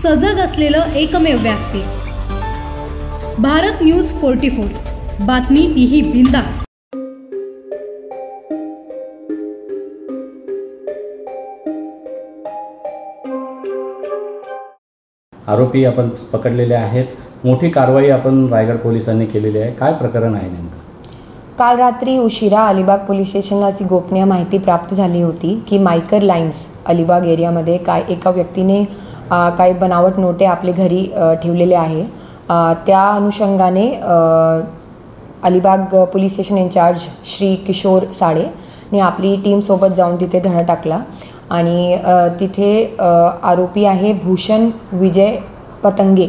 सजग असलेलं एकमेव व्यासपीठ भारत न्यूज 44, बातमी तीही बिनधास्त। आरोपी आपण पकडलेले आहेत। मोठी कारवाई आपण रायगड पोलिसांनी केलेली आहे। काय प्रकरण आहे नेमकं? काल रात्री उशिरा अलिबाग पोलीस स्टेशनला अशी गोपनीय माहिती प्राप्त झाली होती की मायकर लाईन्स अलिबाग एरियामध्ये एका व्यक्तीने काही बनावट नोटे आपले घरी ठेवलेले आहे। त्या अनुषंगाने Alibag police station in charge Shri Kishor Sale ने आपली टीम सोबत जाऊन तिथे धडा टाकला आणि तिथे आरोपी आहे भूषण विजय पतंगे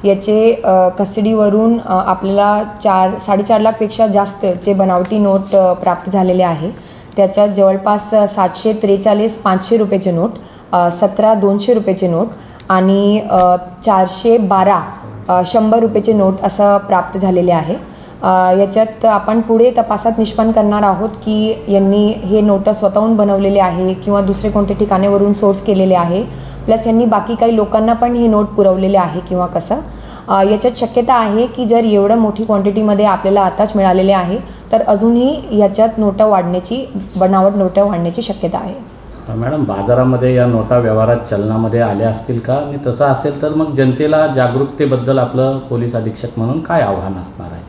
याचे कस्टडीवरून आपल्याला 4.5 लाखपेक्षा जास्तचे बनावटी नोट प्राप्त झालेले आहे। त्याच्यात जवळपास 743 500 रुपयाचे नोट, 17 200 रुपयाचे नोट आणि 412 100 रुपयाचे नोट असं प्राप्त झालेले आहे। याच्यात आपण पुढे तपासात निष्पन्न करणार आहोत की यांनी हे नोट स्वतःहून बनवलेले आहे किंवा दुसरे कोणत्या ठिकाणावरून सोर्स केलेले आहे, प्लस यांनी बाकी काही लोकांना पण हे नोट पुरवलेले आहे किंवा कसं। याच्यात शक्यता आहे की जर एवढं मोठी क्वांटिटीमध्ये आपल्याला आताच मिळालेले आहे तर अजूनही याच्यात नोटा वाढण्याची, बनावट नोटा वाढण्याची शक्यता आहे। मॅडम, बाजारामध्ये या नोटा व्यवहारात चलनामध्ये आल्या असतील का? आणि तसं असेल तर मग जनतेला जागरूकतेबद्दल आपलं पोलीस अधीक्षक म्हणून काय आव्हान असणार आहे?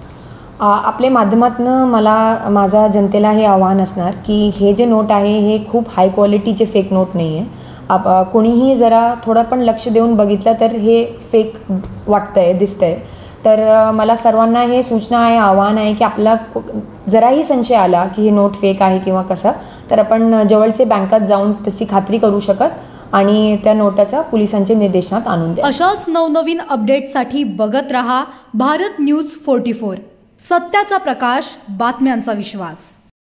आपल्या माध्यमातून मला माझा जनतेला हे आव्हान असणार की हे जे नोट आहे हे खूप हाय क्वालिटीचे फेक नोट नाही आहे। कोणीही जरा थोडं पण लक्ष देऊन बघितलं तर हे फेक वाटतंय, दिसतंय। तर मला सर्वांना हे सूचना आहे, आव्हान आहे की आपला जराही संशय आला की हे नोट फेक आहे किंवा कसं, तर आपण जवळचे बँकात जाऊन त्याची खात्री करू शकत आणि त्या नोटाच्या पोलिसांच्या निर्देशनात आणून द्या। अशाच नवनवीन अपडेटसाठी बघत रहा भारत न्यूज 44, सत्याचा प्रकाश, बातम्यांचा विश्वास।